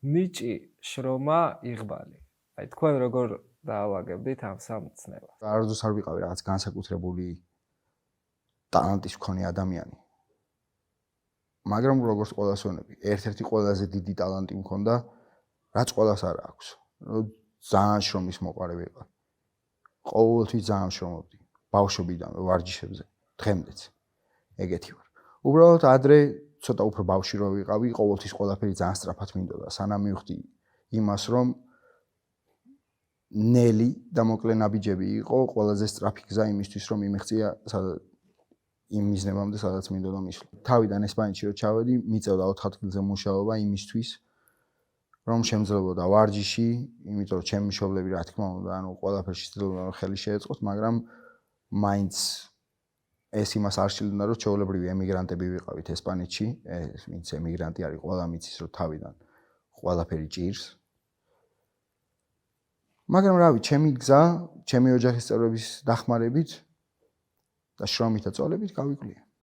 ნიჭი, შრომა, იღბალი. აი თქვენ როგორ დაავაგებდით ამ სამ ცნებას? არასდროს არ ვიყავი რაღაც განსაკუთრებული ტალანტის მქონე ადამიანი. მაგრამ როგორც ყველას ვენები, ერთ-ერთი ყველაზე დიდი ტალანტი მქონდა, რაც ყველას არ აქვს. ძალიან შრომის მოყარე ვიყავი. ყოველთვის ძალიან შრომობდი. ბავშვობიდანვე ვარჯიშებზე, დღემდეც. ეგეთი ვარ. უბრალოდ ადრე ცოტა უფრო ბავშვი რო ვიყავი, ყოველთვის ყველაფერი ძალიან სწრაფად მინდოდა. სანამ მივხვდი იმას, რომ ნელი და მოკლე ნაბიჯები იყო, ყველაზე სწრაფი გზა იმისთვის, რომ იმიღწია იმ მიზნებამდე, სადაც მინდოდა მისვლა. თავიდან ესპანეთში რო ჩავედი, მიწევდა 4 ადგილზე მუშაობა იმისთვის, რომ შემძლეობოდა ვარჯიში, იმიტომ რომ ჩემი მშობლები რა თქმა უნდა, ყველაფერში ცდილობდნენ ხელი შეეწყოთ, მაგრამ მაინც ეს იმას არ შეიძლება რომ ჩვეულებრივი ემიგრანტები ვიყავით ესპანეთში, ვინც ემიგრანტი არის, ყველა მიცის რომ თავიდან ყველაფერი ჭირს. მაგრამ რავი, ჩემი გზა, ჩემი ოჯახის წევრების დახმარებით და შრომით და წვალებით გავიკვლიე.